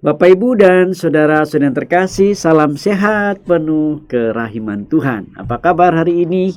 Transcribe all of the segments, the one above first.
Bapak, Ibu, dan saudara-saudara yang terkasih, salam sehat penuh kerahiman Tuhan. Apa kabar hari ini?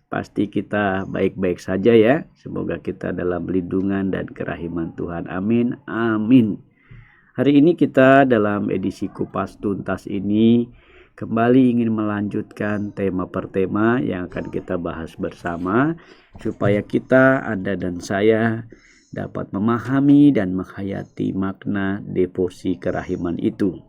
Pasti kita baik-baik saja ya. Semoga kita dalam lindungan dan kerahiman Tuhan. Amin, amin. Hari ini kita dalam edisi Kupas Tuntas ini kembali ingin melanjutkan tema per tema yang akan kita bahas bersama, supaya kita, Anda dan saya, dapat memahami dan menghayati makna devosi kerahiman itu.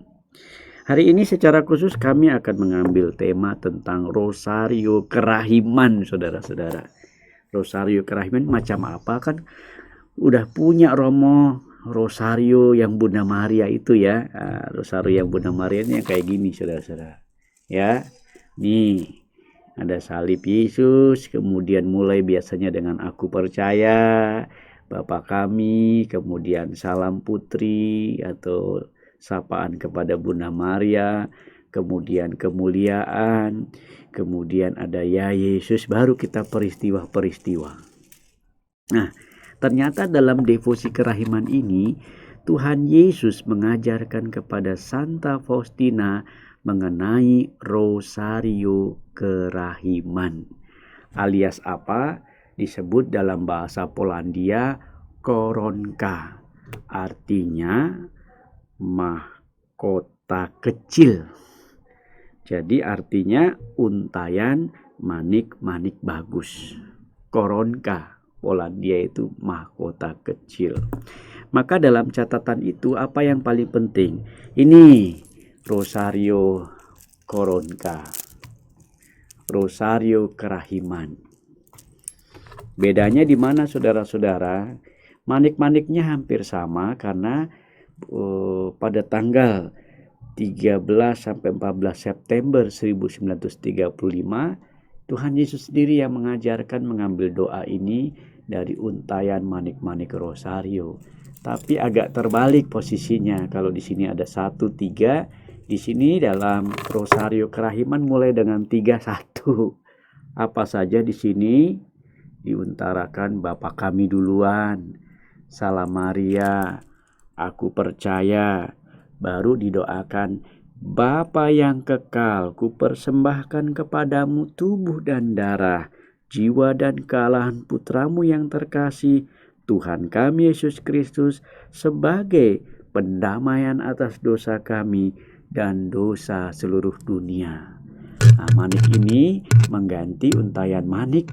Hari ini secara khusus kami akan mengambil tema tentang rosario kerahiman, saudara-saudara. Rosario kerahiman macam apa? Kan udah punya Romo rosario yang Bunda Maria itu ya. Rosario yang Bunda Maria ini kayak gini, saudara-saudara. Ya, nih ada salib Yesus, kemudian mulai biasanya dengan aku percaya, Bapa kami, kemudian salam putri atau sapaan kepada Bunda Maria, kemudian kemuliaan, kemudian ada ya Yesus, baru kita peristiwa-peristiwa. Nah, ternyata dalam devosi kerahiman ini, Tuhan Yesus mengajarkan kepada Santa Faustina mengenai rosario kerahiman. Alias apa? Disebut dalam bahasa Polandia koronka, artinya mahkota kecil. Jadi artinya untayan manik-manik bagus. Koronka, Polandia itu mahkota kecil. Maka dalam catatan itu apa yang paling penting? Ini rosario koronka, rosario kerahiman. Bedanya di mana, saudara-saudara? Manik-maniknya hampir sama karena pada tanggal 13 sampai 14 September 1935 Tuhan Yesus sendiri yang mengajarkan mengambil doa ini dari untayan manik-manik rosario. Tapi agak terbalik posisinya. Kalau di sini ada 1, 3, di sini dalam rosario kerahiman mulai dengan 3, 1. Apa saja di sini? Diuntarakan Bapa kami duluan, salam Maria, aku percaya, baru didoakan Bapa yang kekal, ku persembahkan kepadamu tubuh dan darah, jiwa dan kealahan putramu yang terkasih, Tuhan kami Yesus Kristus, sebagai pendamaian atas dosa kami dan dosa seluruh dunia. Nah, manik ini mengganti untayan manik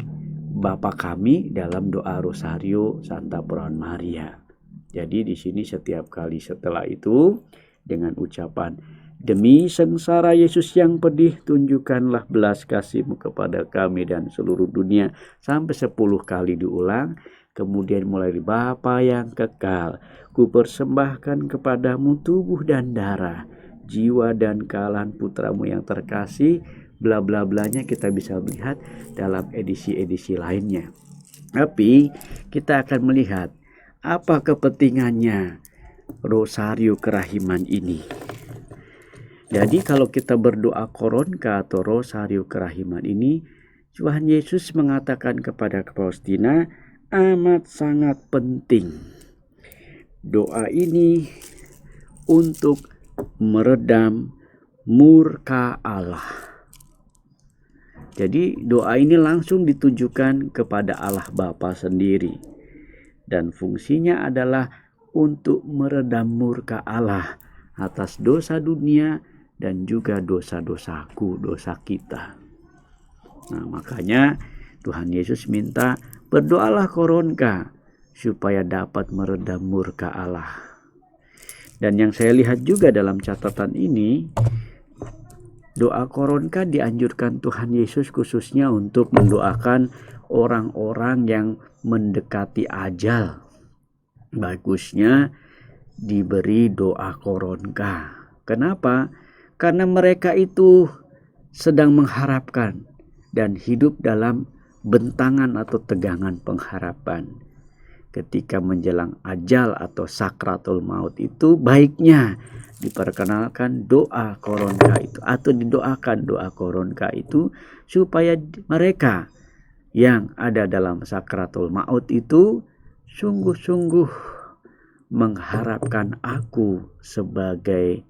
Bapa kami dalam doa rosario Santa Perawan Maria. Jadi di sini setiap kali setelah itu dengan ucapan demi sengsara Yesus yang pedih, tunjukkanlah belas kasih-Mu kepada kami dan seluruh dunia, sampai 10 kali diulang. Kemudian mulai dari Bapa yang kekal, ku persembahkan kepadamu tubuh dan darah, jiwa dan kealahan putramu yang terkasih, bla bla blanya kita bisa melihat dalam edisi-edisi lainnya. Tapi kita akan melihat apa kepentingannya rosario kerahiman ini. Jadi kalau kita berdoa koronka atau rosario kerahiman ini, Tuhan Yesus mengatakan kepada Faustina amat sangat penting. Doa ini untuk meredam murka Allah. Jadi doa ini langsung ditujukan kepada Allah Bapa sendiri. Dan fungsinya adalah untuk meredam murka Allah atas dosa dunia dan juga dosa-dosaku, dosa kita. Nah, makanya Tuhan Yesus minta berdoalah koronka supaya dapat meredam murka Allah. Dan yang saya lihat juga dalam catatan ini, doa koronka dianjurkan Tuhan Yesus khususnya untuk mendoakan orang-orang yang mendekati ajal. Bagusnya diberi doa koronka. Kenapa? Karena mereka itu sedang mengharapkan dan hidup dalam bentangan atau tegangan pengharapan. Ketika menjelang ajal atau sakratul maut itu baiknya diperkenalkan doa koronka itu atau didoakan doa koronka itu supaya mereka yang ada dalam sakratul maut itu sungguh-sungguh mengharapkan aku sebagai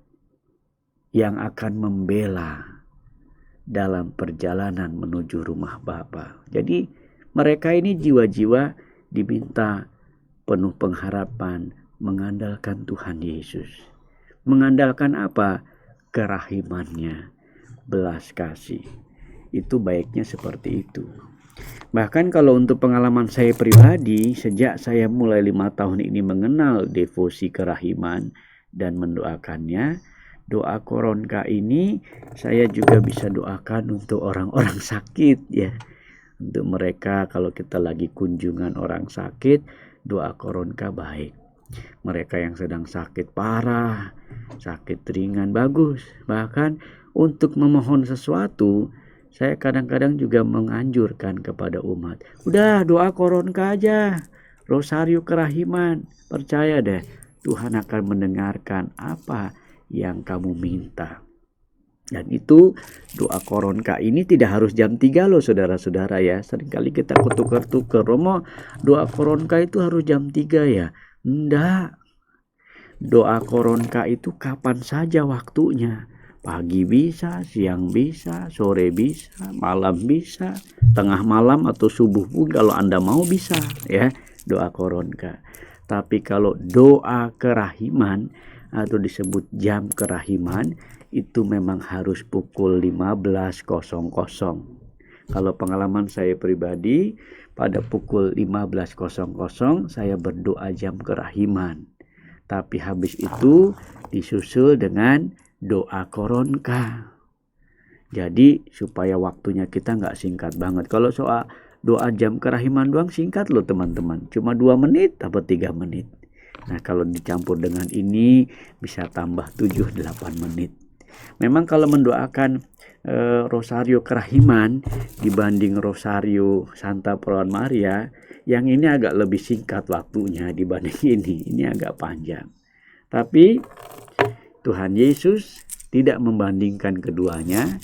yang akan membela dalam perjalanan menuju rumah Bapa. Jadi mereka ini jiwa-jiwa diminta penuh pengharapan mengandalkan Tuhan Yesus. Mengandalkan apa? Kerahimannya, belas kasih. Itu baiknya seperti itu. Bahkan kalau untuk pengalaman saya pribadi, sejak saya mulai 5 tahun ini mengenal devosi kerahiman dan mendoakannya, doa koronka ini saya juga bisa doakan untuk orang-orang sakit ya. Untuk mereka kalau kita lagi kunjungan orang sakit, doa koronka baik. Mereka yang sedang sakit parah, sakit ringan bagus. Bahkan untuk memohon sesuatu, saya kadang-kadang juga menganjurkan kepada umat, udah doa koronka aja, rosario kerahiman. Percaya deh, Tuhan akan mendengarkan apa yang kamu minta. Dan itu doa koronka ini tidak harus jam 3 loh saudara-saudara ya. Seringkali kita ketukar-tukar, Romo doa koronka itu harus jam 3 ya. Enggak. Doa koronka itu kapan saja waktunya. Pagi bisa, siang bisa, sore bisa, malam bisa, tengah malam atau subuh pun kalau Anda mau bisa ya doa koronka. Tapi kalau doa kerahiman atau disebut jam kerahiman itu memang harus pukul 15.00. Kalau pengalaman saya pribadi, pada pukul 15.00 saya berdoa jam kerahiman. Tapi habis itu disusul dengan doa koronka. Jadi supaya waktunya kita nggak singkat banget. Kalau soal doa jam kerahiman doang singkat loh teman-teman. Cuma 2 menit atau 3 menit. Nah kalau dicampur dengan ini bisa tambah 7-8 menit. Memang kalau mendoakan rosario kerahiman dibanding rosario Santa Perawan Maria, yang ini agak lebih singkat waktunya dibanding ini. Ini agak panjang. Tapi Tuhan Yesus tidak membandingkan keduanya,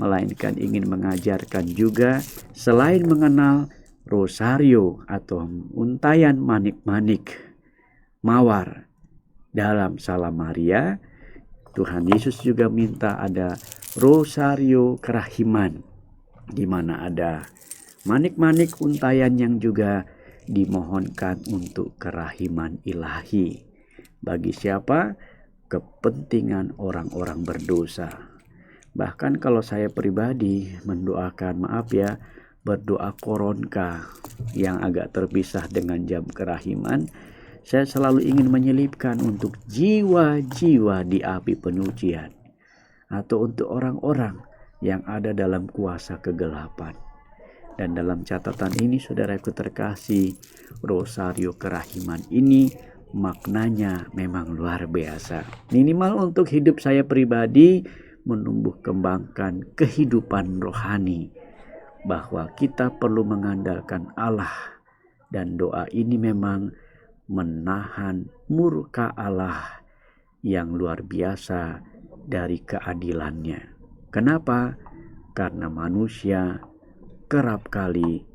melainkan ingin mengajarkan juga selain mengenal rosario atau untayan manik-manik mawar dalam Salam Maria, Tuhan Yesus juga minta ada rosario kerahiman, di mana ada manik-manik untayan yang juga dimohonkan untuk kerahiman ilahi. Bagi siapa? Kepentingan orang-orang berdosa. Bahkan kalau saya pribadi mendoakan, berdoa koronka yang agak terpisah dengan jam kerahiman, saya selalu ingin menyelipkan untuk jiwa-jiwa di api penyucian atau untuk orang-orang yang ada dalam kuasa kegelapan. Dan dalam catatan ini saudaraku terkasih, rosario kerahiman ini maknanya memang luar biasa. Minimal untuk hidup saya pribadi menumbuh kembangkan kehidupan rohani, bahwa kita perlu mengandalkan Allah, dan doa ini memang menahan murka Allah yang luar biasa dari keadilannya. Kenapa? Karena manusia kerap kali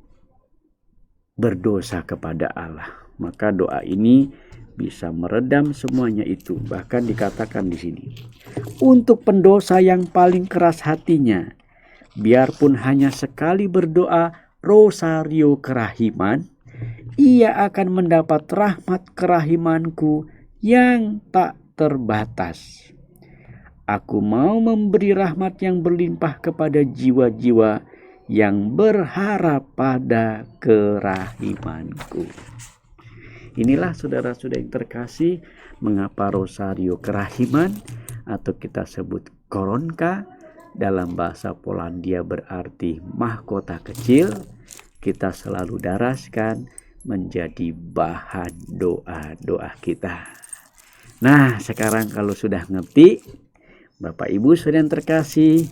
berdosa kepada Allah. Maka doa ini bisa meredam semuanya itu. Bahkan dikatakan di sini, untuk pendosa yang paling keras hatinya, biarpun hanya sekali berdoa rosario kerahiman, ia akan mendapat rahmat kerahimanku yang tak terbatas. Aku mau memberi rahmat yang berlimpah kepada jiwa-jiwa yang berharap pada kerahimanku. Inilah saudara-saudara yang terkasih, mengapa rosario kerahiman atau kita sebut koronka dalam bahasa Polandia berarti mahkota kecil, kita selalu daraskan menjadi bahan doa-doa kita. Nah, sekarang kalau sudah ngerti, Bapak Ibu saudara yang terkasih,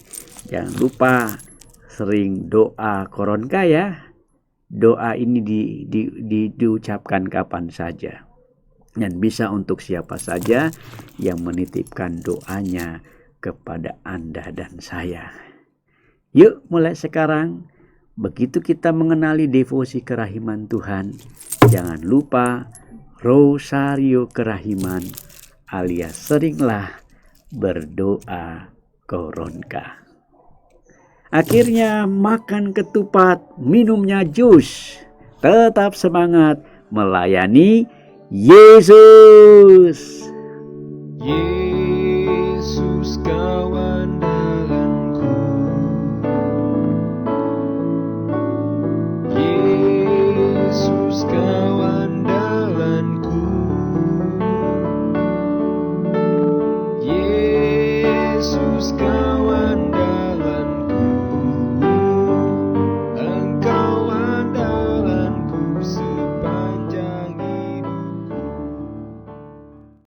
jangan lupa sering doa koronka ya. Doa ini diucapkan kapan saja. Dan bisa untuk siapa saja yang menitipkan doanya kepada Anda dan saya. Yuk mulai sekarang, begitu kita mengenali devosi kerahiman Tuhan, jangan lupa rosario kerahiman alias seringlah berdoa koronka. Akhirnya makan ketupat, minumnya jus. Tetap semangat melayani Yesus. Yesus kau andalanku, Yesus kau andalanku, Yesus